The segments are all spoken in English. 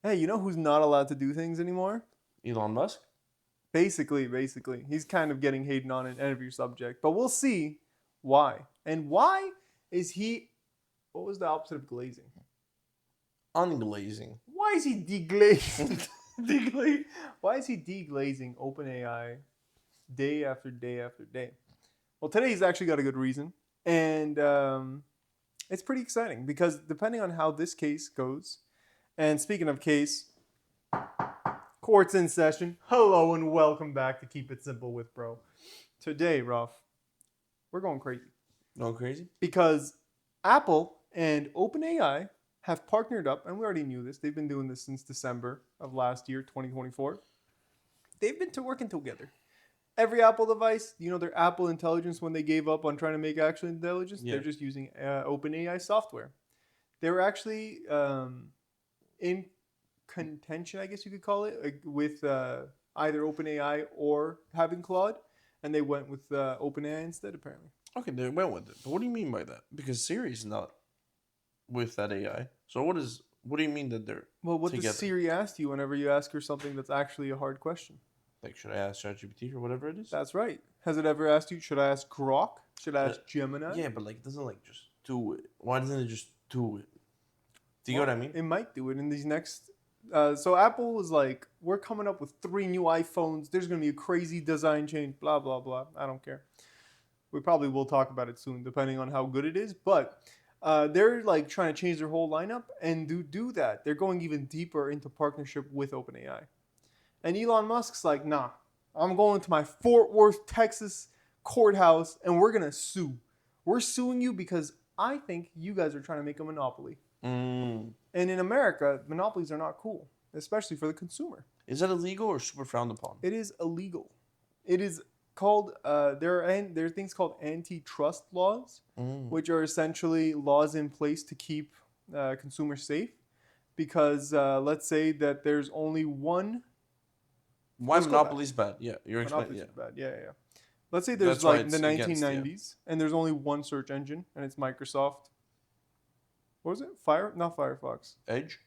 Hey, you know who's not allowed to do things anymore? Elon Musk? Basically. He's kind of getting hated on in every subject. But we'll see why. And why is he, what was the opposite of glazing? Unglazing. Why is he deglazing? Why is he deglazing OpenAI day after day after day? Well, today he's actually got a good reason. And it's pretty exciting because depending on how this case goes, and speaking of case, court's in session. Hello and welcome back to Keep It Simple with Bro. Today, Ruff, we're going crazy Going crazy? because Apple and OpenAI have partnered up, and we already knew this. They've been doing this since December of last year, 2024. They've been working together. Every Apple device, you know, their Apple Intelligence, when they gave up on trying to make actual intelligence, Yeah. they're just using OpenAI software. They were actually in contention, I guess you could call it, with either OpenAI or having Claude, and they went with OpenAI instead, apparently. Okay, they went with it. But what do you mean by that? Because Siri's not with that AI. So what do you mean that they're Well, what together? does Siri ask you whenever you ask her something that's actually a hard question? Like, should I ask ChatGPT or whatever it is? That's right. Has it ever asked you, should I ask Grok? Should I ask Gemini? Yeah, but like, it doesn't like just do it. Why doesn't it just do it? Do you get what I mean? It might do it in these next. So Apple was like, we're coming up with 3 new iPhones. There's going to be a crazy design change, blah, blah, blah. I don't care. We probably will talk about it soon, depending on how good it is. But they're like trying to change their whole lineup, and to do that, they're going even deeper into partnership with OpenAI. And Elon Musk's like, nah, I'm going to my Fort Worth, Texas courthouse, and we're going to sue. We're suing you because I think you guys are trying to make a monopoly. And in America, monopolies are not cool, especially for the consumer. Is that illegal or super frowned upon? It is illegal. It is called, there are things called antitrust laws, which are essentially laws in place to keep consumers safe. Because let's say that there's only one. Why monopoly's bad? Yeah, you're explaining. Monopoly's bad. Yeah. Let's say there's That's why like the it's against, 1990s, and there's only one search engine, and it's Microsoft. What was it? Not Firefox. Edge?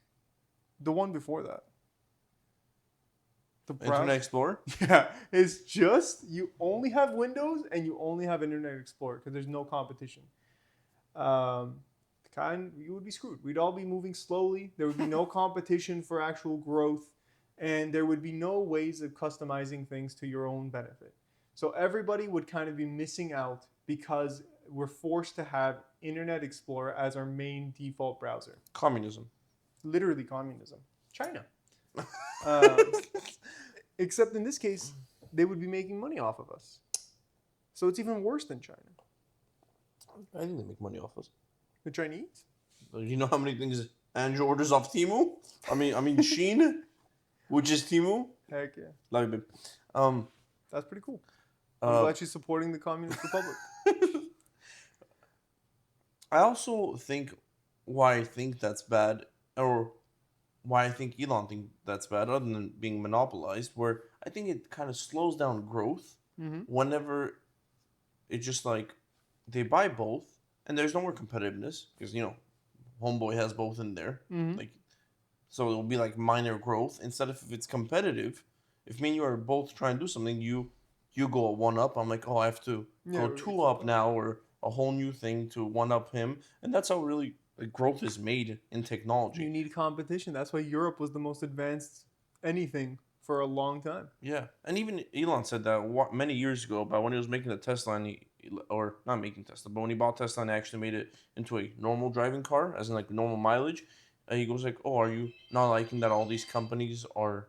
The one before that. The Internet Explorer? Yeah, it's just you only have Windows and you only have Internet Explorer because there's no competition. You would be screwed. We'd all be moving slowly. There would be no competition for actual growth, and there would be no ways of customizing things to your own benefit. So everybody would kind of be missing out because we're forced to have Internet Explorer as our main default browser. Communism. Literally communism. China. Except in this case, they would be making money off of us. So it's even worse than China. I think they make money off us. The Chinese? You know how many things Andrew orders off Temu? I mean Shein, which is Temu. Heck yeah. Love you, babe. That's pretty cool. I'm glad she's supporting the Communist Republic. I also think why I think that's bad, or why I think Elon think that's bad, other than being monopolized, where I think it kind of slows down growth whenever it's just like they buy both and there's no more competitiveness because Homeboy has both in there, like, so it'll be like minor growth instead of if it's competitive. If me and you are both trying to do something, you go a 1-up. I'm like, oh, I have to go 2-up now, or a whole new thing to 1-up him, and that's how really growth is made in technology. You need competition. That's why Europe was the most advanced anything for a long time. Yeah, and even Elon said that many years ago about when he was making the Tesla, and or not making Tesla, but when he bought Tesla and actually made it into a normal driving car, as in like normal mileage, he goes like, oh, are you not liking that all these companies are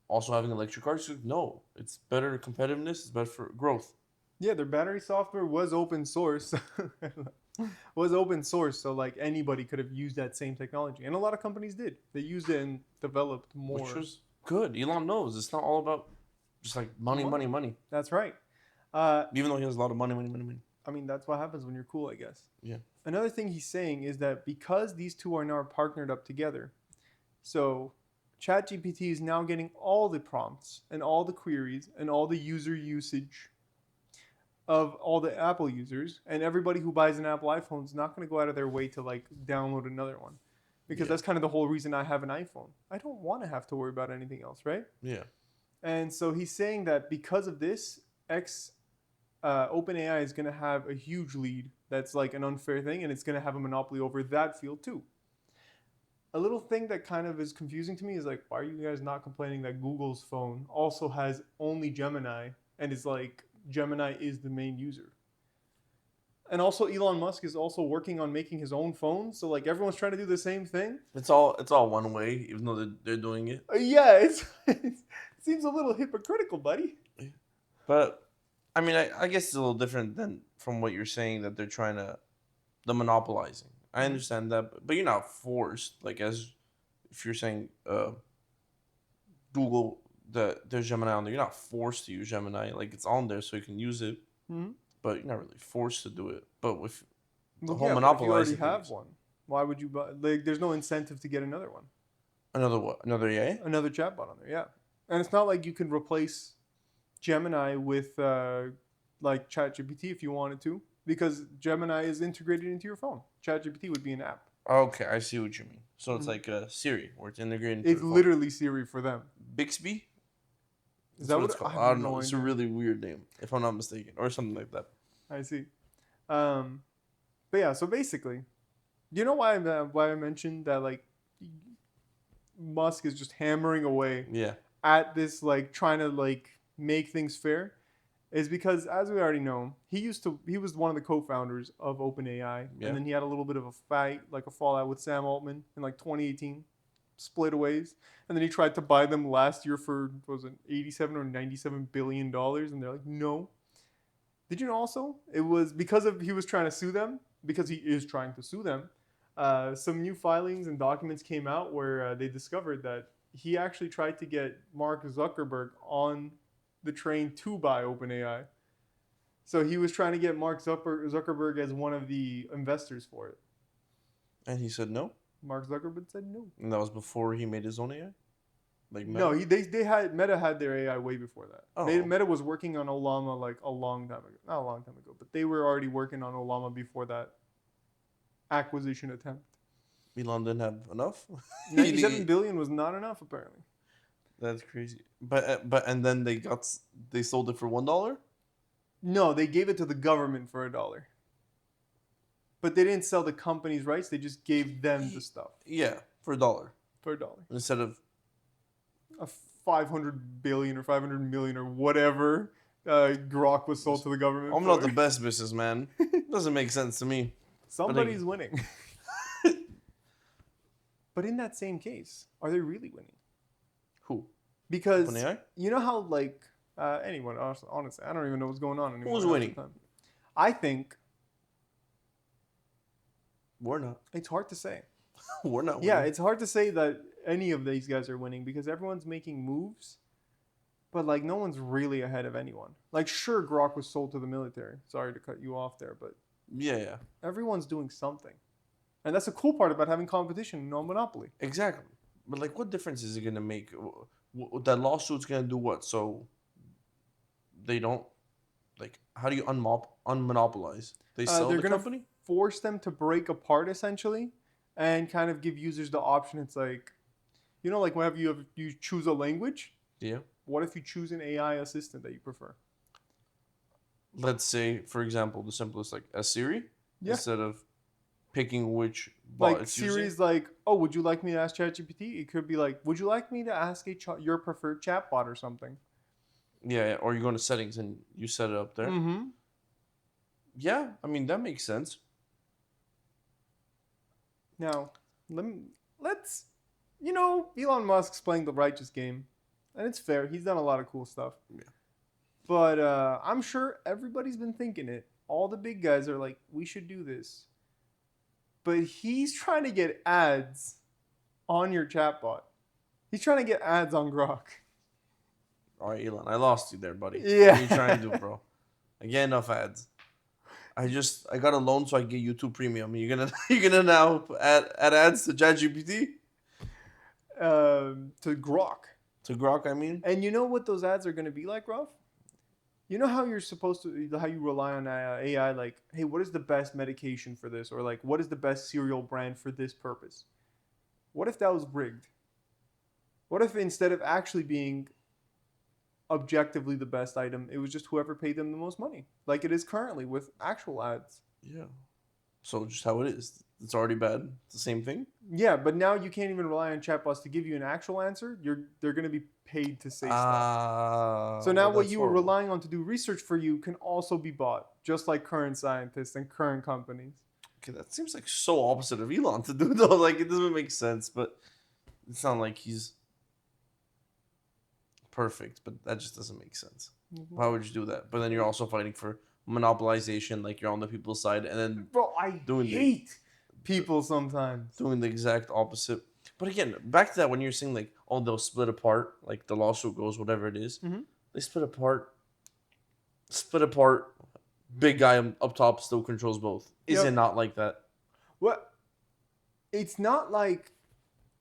also having electric cars? Like, no, it's better competitiveness, it's better for growth. Yeah, their battery software was open source. So like anybody could have used that same technology, and a lot of companies did. They used it and developed more, which was good. Elon knows it's not all about just like money. That's right. Even though he has a lot of money. I mean, that's what happens when you're cool, I guess. Yeah. Another thing he's saying is that because these two are now partnered up together, so ChatGPT is now getting all the prompts and all the queries and all the user usage of all the Apple users, and everybody who buys an Apple iPhone is not going to go out of their way to like download another one. because Yeah. that's kind of the whole reason I have an iPhone. I don't want to have to worry about anything else, right? Yeah. And so he's saying that because of this, OpenAI is going to have a huge lead. That's like an unfair thing, and it's going to have a monopoly over that field too. A little thing that kind of is confusing to me is like, why are you guys not complaining that Google's phone also has only Gemini and is like Gemini is the main user? And also Elon Musk is also working on making his own phone, so like everyone's trying to do the same thing. It's all one way, even though they're doing it. Yeah, it seems a little hypocritical, buddy. But I mean, I guess it's a little different than from what you're saying that they're trying to the monopolizing. I Mhm. understand that, but you're not forced. Like as if you're saying Google there's Gemini on there, you're not forced to use Gemini. Like it's on there so you can use it, Hmm. but you're not really forced to do it. But with the Well, whole yeah, but if you already monopolizing thing, have one, why would you buy? Like, there's no incentive to get another one, another what? Another AI? another chatbot on there. Yeah, and it's not like you can replace Gemini with like ChatGPT if you wanted to, because Gemini is integrated into your phone. ChatGPT would be an app. Okay, I see what you mean. So it's Mhm. like Siri, where it's integrated into It's your phone. literally Siri for them. Bixby? Is That's that what what it's I called. have I don't know. no It's a idea. really weird name, if I'm not mistaken, or something like that. I see. Um, but yeah, so basically, do you know why I mentioned that like Musk is just hammering away Yeah. at this like trying to like make things fair is because as we already know, he was one of the co-founders of OpenAI, Yeah. and then he had a little bit of a fight, like a fallout with Sam Altman in like 2018, split ways, and then he tried to buy them last year for what was it 87 or 97 billion dollars, and they're like no. Did you know also it was because of he was trying to sue them because he is trying to sue them. Some new filings and documents came out where they discovered that he actually tried to get Mark Zuckerberg on the train to buy OpenAI. So he was trying to get Mark Zuckerberg as one of the investors for it. And he said no. Mark Zuckerberg said no. And that was before he made his own AI? Like No, Meta? they had Meta had their AI way before that. Oh. Meta was working on Olama like a long time ago, not a long time ago, but they were already working on Olama before that acquisition attempt. Elon didn't have enough? 97 billion was not enough apparently. That's crazy. But and then they sold it for $1? No, they gave it to the government for $1. But they didn't sell the company's rights, they just gave them the stuff Yeah, for $1. for $1. Instead of A 500 billion or 500 million or whatever Grok was sold to the government I'm for. not the best businessman. Doesn't make sense to me. Somebody's winning. But in that same case, are they really winning? Who? Because OpenAI? you know how like anyone honestly, I don't even know what's going on anymore. Who's half the winning? time. I think We're not. it's hard to say. We're not Yeah, winning. it's hard to say that any of these guys are winning because everyone's making moves, but like no one's really ahead of anyone. Like sure, Grok was sold to the military. Sorry to cut you off there, but Yeah. everyone's doing something, and that's the cool part about having competition, no monopoly. Exactly. But like, what difference is it gonna make? That lawsuit's gonna do what? So they don't like. How do you unmonopolize? They sell They're the gonna company. force them to break apart essentially, and kind of give users the option. It's like, you know, like whenever you choose a language. Yeah. What if you choose an AI assistant that you prefer? Let's say, for example, the simplest, like a Siri, Yeah. instead of picking which bot Like it's using. Siri's like, oh, would you like me to ask ChatGPT? It could be like, would you like me to ask your preferred chatbot or something? Yeah, or you go into settings and you set it up there. Mm-hmm. Yeah, I mean that makes sense. Now, let's, you know, Elon Musk's playing the righteous game, and it's fair. He's done a lot of cool stuff. Yeah. But I'm sure everybody's been thinking it. All the big guys are like, we should do this. But he's trying to get ads on your chatbot. He's trying to get ads on Grok. All right, Elon, I lost you there, buddy. Yeah. What are you trying to do, bro? I get enough ads. I got a loan so I get YouTube Premium. You're gonna now add ads to ChatGPT? To Grok. To Grok, I mean? And you know what those ads are going to be like, Ruff? You know how you're supposed to, how you rely on AI, like, hey, what is the best medication for this? Or like, what is the best cereal brand for this purpose? What if that was rigged? What if instead of actually being objectively the best item, it was just whoever paid them the most money, like it is currently with actual ads? Yeah. So just how it is. It's already bad. It's the same thing. Yeah, but now you can't even rely on chatbots to give you an actual answer. They're going to be paid to say stuff. So now Well, what that's you were horrible. relying on to do research for you can also be bought, just like current scientists and current companies. Okay, that seems like so opposite of Elon to do though. Like it doesn't make sense, but it's not like he's perfect. But that just doesn't make sense. Why would you do that? But then you're also fighting for monopolization, like you're on the people's side, and then Bro, I doing hate people sometimes. doing the exact opposite. But again, back to that when you're saying like, oh, they'll split apart, like the lawsuit goes, whatever it is. Mhm. They split apart. Split apart. Big guy up top still controls both. Is Yep. it not like that? What? It's not like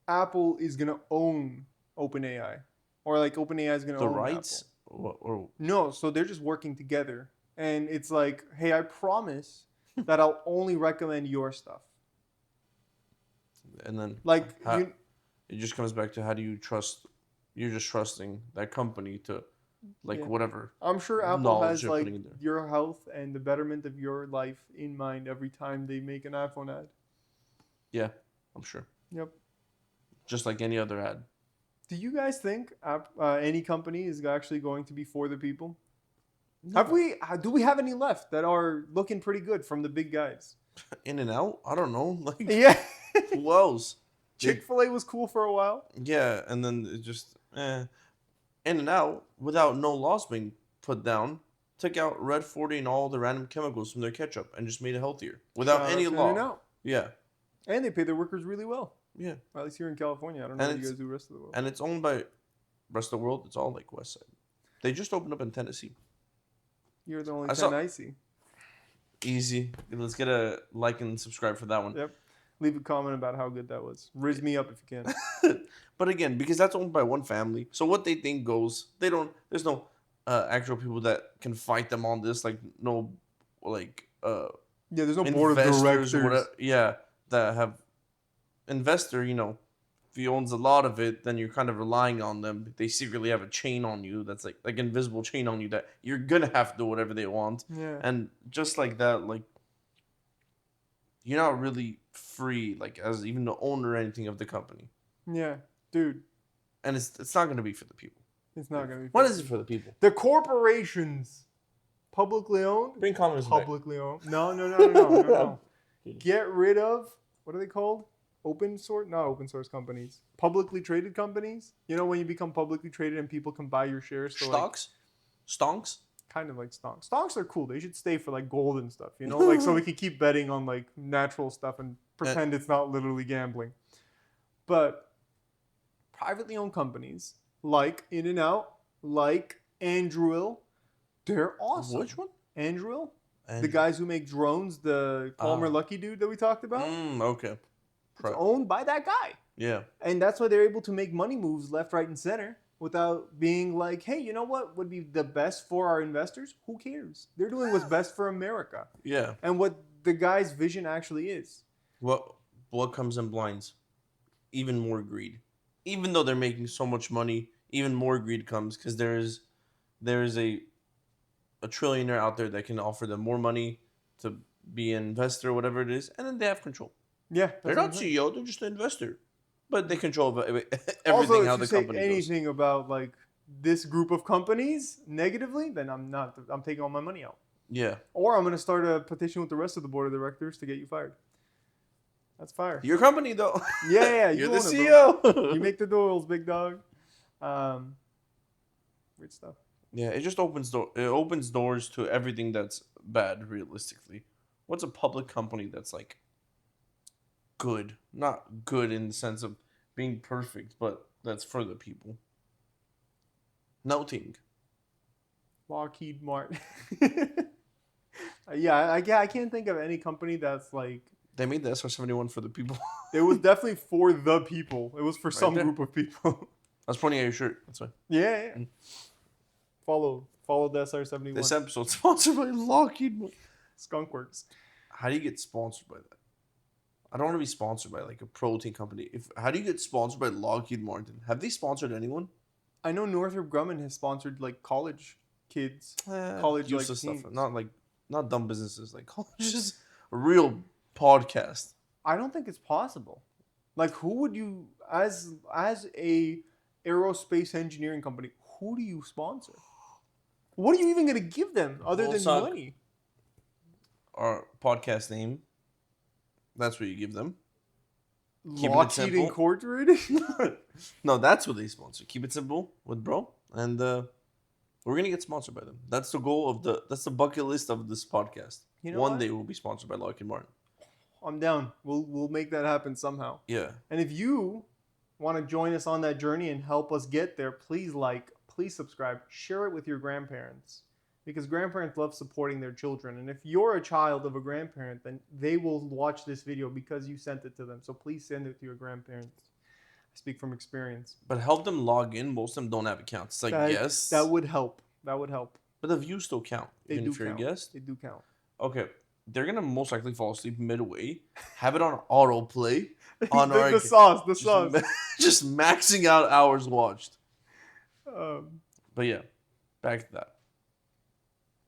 Apple is gonna own OpenAI, or like OpenAI is gonna The own rights, Apple. or No, so they're just working together, and it's like, hey, I promise that I'll only recommend your stuff. and then Like how, you, it just comes back to how do you trust? You're just trusting that company to, like Yeah. whatever I'm sure Apple knowledge has they're like putting in there. your health and the betterment of your life in mind every time they make an iPhone ad. Yeah, I'm sure. Yep. Just like any other ad. Do you guys think any company is actually going to be for the people? No. Have we? Do we have any left that are looking pretty good from the big guys? In and out? I don't know. Like Yeah. who else? Chick-fil-A was cool for a while. Yeah, and then it just in and out without no laws being put down. Took out red 40 and all the random chemicals from their ketchup and just made it healthier without Shout out any to law. In-N-Out. Yeah, And they pay their workers really well. yeah, At least here in California. I don't know And what you it's- guys do the rest of the world. and it's owned by rest of the world. It's all like West Side. They just opened up in Tennessee. You're the only I saw- 10 I see. Easy. Let's get a like and subscribe for that one. Yep. Leave a comment about how good that was. Riz me up if you can. But again, because that's owned by one family, so what they think goes. They don't. There's no actual people that can fight them on this. Like no, like Yeah, there's no board of investors, directors. whatever, yeah, that have investor. You know, if he owns a lot of it, then you're kind of relying on them. They secretly have a chain on you that's like invisible chain on you that you're gonna have to do whatever they want. Yeah. And just like that, like you're not really free, like as even the owner or anything of the company. Yeah. Dude, And it's not gonna be for the people. it's not going to be. What is it for the people? The corporations. Publicly owned? Bring communism back. Publicly owned. No. Get rid of, what are they called? Open source? Not open source companies. Publicly traded companies. You know when you become publicly traded and people can buy your shares? So like, Stocks? Stonks? kind of like stonks. Stonks are cool. They should stay for like gold and stuff, you know? Like so we can keep betting on like natural stuff and pretend it's not literally gambling. But privately owned companies like In-N-Out, like Anduril, they're awesome. Which one? Anduril? The And- guys who make drones, the Palmer Ah. Lucky dude that we talked about. Okay. It's owned by that guy. Yeah. And that's why they're able to make money moves left, right, and center without being like, hey, you know what would be the best for our investors? Who cares? They're doing what's best for America Yeah. and what the guy's vision actually is. What comes in blinds? Even more greed. Even though they're making so much money, even more greed comes because there is a trillionaire out there that can offer them more money to be an investor or whatever it is, and then they have control. Yeah. They're that's what not I'm saying. CEO, they're just an investor. But they control everything Also, how if the you say company goes. anything about like this group of companies negatively, then I'm taking all my money out. Yeah. Or I'm going to start a petition with the rest of the board of directors to get you fired. That's fire. Your company though. Yeah, You're the own it, bro. CEO. You make the rules, big dog. Weird stuff. Yeah, it just opens doors to everything that's bad, realistically. What's a public company that's like good? Not good in the sense of being perfect, but that's for the people. Nothing. Lockheed Martin. Yeah, I can't think of any company that's like. They made the SR-71 for the people. It was definitely for the people. It was for some there. group of people. I was pointing at your shirt. That's why. Yeah. Follow the SR-71. This episode's sponsored by Lockheed Martin. Skunkworks. How do you get sponsored by that? I don't want to be sponsored by like a protein company. How do you get sponsored by Lockheed Martin? Have they sponsored anyone? I know Northrop Grumman has sponsored like college kids, college like Useless stuff. teams. Not dumb businesses like colleges. A real podcast. I don't think it's possible. Like, who would you, as a aerospace engineering company, who do you sponsor? What are you even gonna give them other We'll than suck. money? Our podcast name. That's what you give them. Keeping it Lockheed simple. Incorporated. No, that's what they sponsor. Keep it simple with bro, and we're gonna get sponsored by them. That's the goal of that's the bucket list of this podcast. You know One what? day we'll be sponsored by Lockheed Martin. I'm down. We'll make that happen somehow. Yeah. And if you want to join us on that journey and help us get there, please please subscribe, share it with your grandparents, because grandparents love supporting their children. And if you're a child of a grandparent, then they will watch this video because you sent it to them. So please send it to your grandparents. I speak from experience. But help them log in. Most of them don't have accounts. It's like, yes. That would help. That would help. But the views still count. They even do if you're count. a guest. They do count. Okay. They're going to most likely fall asleep midway. Have it on autoplay. On our the sauce. Just maxing out hours watched. Um, But yeah, back to that.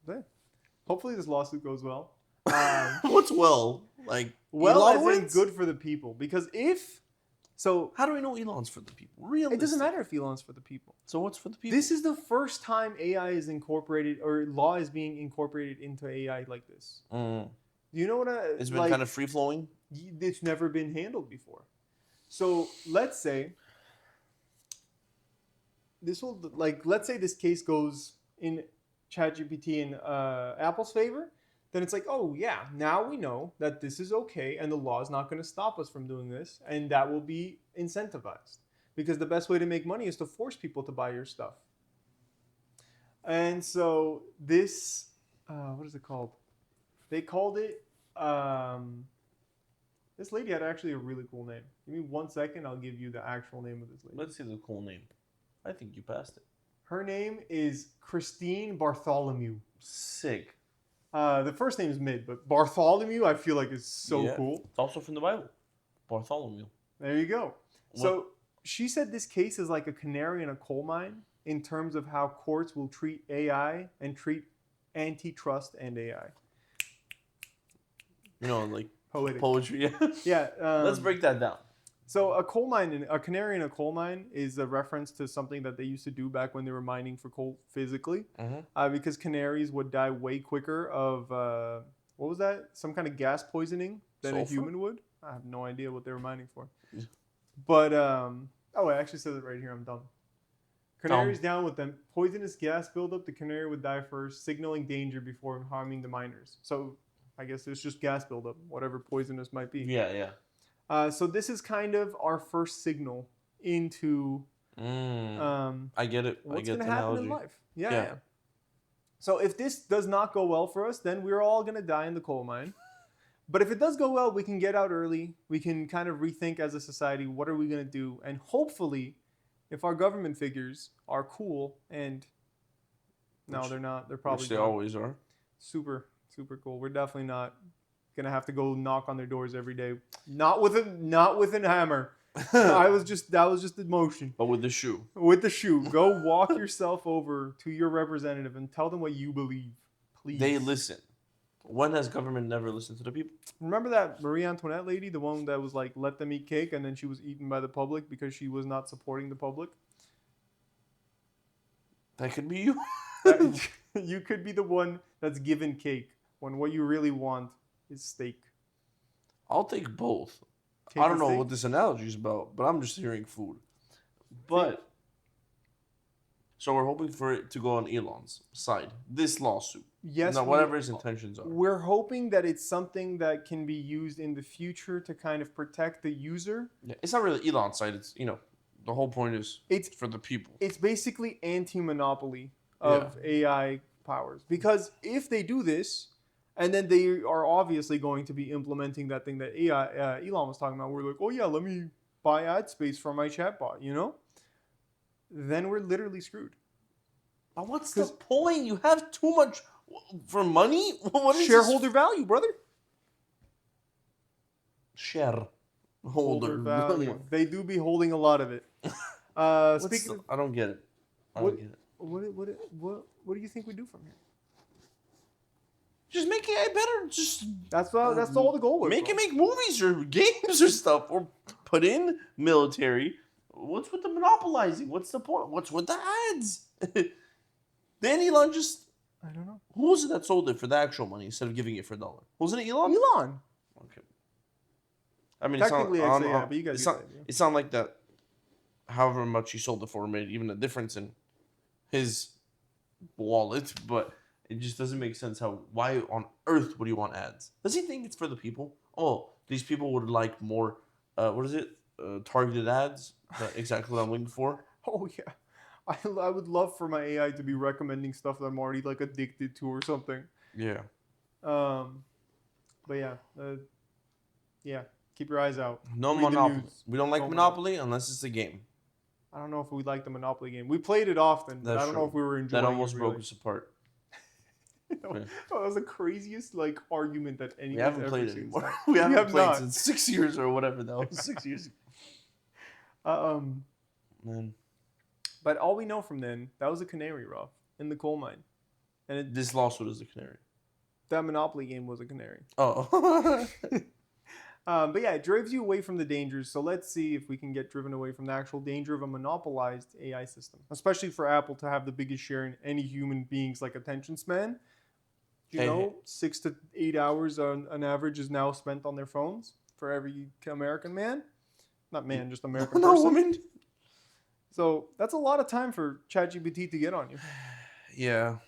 yeah. Hopefully this lawsuit goes well. What's well? Like, Well, Elon as in wins? good for the people. Because How do we know Elon's for the people? Really? it doesn't matter if Elon's for the people. So what's for the people? This is the first time AI is incorporated, or law is being incorporated into AI like this. Mm. Do you know what It's been kind of free flowing. it's never been handled before. So let's say let's say this case goes in ChatGPT in Apple's favor, then it's like, oh yeah, now we know that this is okay and the law is not going to stop us from doing this, and that will be incentivized. Because the best way to make money is to force people to buy your stuff. And so this, what is it called? They called it, this lady had actually a really cool name. Give me 1 second, I'll give you the actual name of this lady. Let's see the cool name. I think you passed it. Her name is Christine Bartholomew. Sick. The first name is mid, but Bartholomew I feel like is so cool. It's also from the Bible. Bartholomew. There you go. So she said this case is like a canary in a coal mine in terms of how courts will treat AI and treat antitrust and AI. You know, like Poetic. poetry. Yeah. Yeah. Let's break that down. So a canary in a coal mine is a reference to something that they used to do back when they were mining for coal physically. Mm-hmm. Because canaries would die way quicker of, what was that? Some kind of gas poisoning than Sulfur? a human would. I have no idea what they were mining for. Yeah. But, oh, it actually says it right here. I'm dumb. Canaries down with them. Poisonous gas buildup. The canary would die first, signaling danger before harming the miners. So I guess it's just gas buildup, whatever poisonous might be. Yeah. So this is kind of our first signal into I get it. I what's get going to the happen analogy. in life. Yeah. So if this does not go well for us, then we're all going to die in the coal mine. But if it does go well, we can get out early. We can kind of rethink as a society, what are we going to do? And hopefully, if our government figures are cool and they're not. They're probably Which they not. always are. Super cool. We're definitely not gonna have to go knock on their doors every day. Not with a hammer. That was just emotion. But with the shoe. With the shoe, go walk yourself over to your representative and tell them what you believe, please. They listen. When has government never listened to the people? Remember that Marie Antoinette lady, the one that was like, let them eat cake, and then she was eaten by the public because she was not supporting the public? That could be you. You could be the one that's given cake when what you really want is steak. I'll take both. Cake I don't and know steak? what this analogy is about, but I'm just hearing food. But so we're hoping for it to go on Elon's side. This lawsuit. Yes. Now, whatever his intentions are. We're hoping that it's something that can be used in the future to kind of protect the user. Yeah, it's not really Elon's side. It's the whole point is It's for the people. It's basically anti-monopoly of AI powers, because if they do this, and then they are obviously going to be implementing that thing that Elon was talking about. We're like, oh yeah, let me buy ad space for my chatbot, then we're literally screwed. But what's the point? You have too much for money? What is Shareholder value, brother. shareholder. value. They do be holding a lot of it. Speaking of, I don't get it. I what, don't get it. what do you think we do from here? Just make AI better. Just That's all the goal was. make it make movies or games or stuff, or put in military. What's with the monopolizing? What's the point? What's with the ads? Then Elon just, I don't know. who was it that sold it for the actual money instead of giving it for $1? Wasn't it Elon? Elon. Okay. I mean, Technically, I'd say yeah, but you guys. It's not like that. However much he sold it for made even a difference in his wallet, but it just doesn't make sense. Why on earth would he want ads? Does he think it's for the people? Oh, these people would like more. What is it? Targeted ads. That's exactly what I'm looking for. Oh yeah, I would love for my AI to be recommending stuff that I'm already like addicted to or something. Yeah. But yeah, keep your eyes out. No Read the Monopoly. news. We don't like No Monopoly unless it's a game. I don't know if we like the Monopoly game. We played it often, but That's I don't know true. if we were enjoying it. That almost really. broke us apart. That was the craziest like argument that anyone's We haven't ever played it seen. anymore. We haven't have played not. since 6 years or whatever that was. 6 years ago. Man. But all we know from then, that was a canary, Rob, in the coal mine. And This lawsuit is a canary. that Monopoly game was a canary. Oh. But yeah, it drives you away from the dangers. So let's see if we can get driven away from the actual danger of a monopolized AI system, especially for Apple to have the biggest share in any human being's like attention span. You know, 6 to 8 hours on an average is now spent on their phones for every American man. Not man, just American No, person. woman. So that's a lot of time for ChatGPT to get on you. Yeah.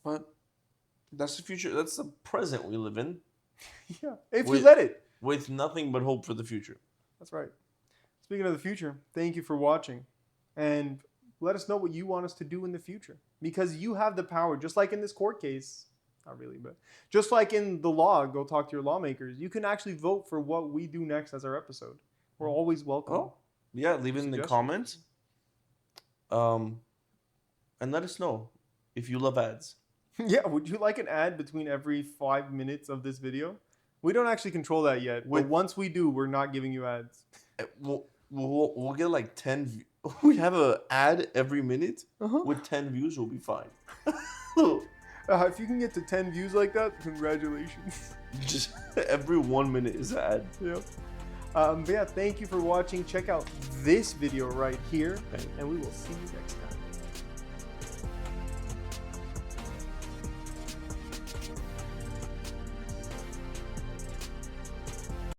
But that's the future. That's the present we live in. Yeah, if you let it. With nothing but hope for the future. That's right. Speaking of the future, thank you for watching. And let us know what you want us to do in the future. Because you have the power, just like in this court case. Not really, but just like in the law, go talk to your lawmakers. You can actually vote for what we do next as our episode. We're always welcome. Oh, yeah. Leave it in the comments. And let us know if you love ads. Yeah, would you like an ad between every 5 minutes of this video? We don't actually control that yet. But once we do, we're not giving you ads. We'll get like 10 views. We have an ad every minute. With 10 views, we'll be fine. If you can get to 10 views like that, congratulations. Just every 1 minute is an ad. Yep. But yeah, thank you for watching. Check out this video right here, and we will see you next time.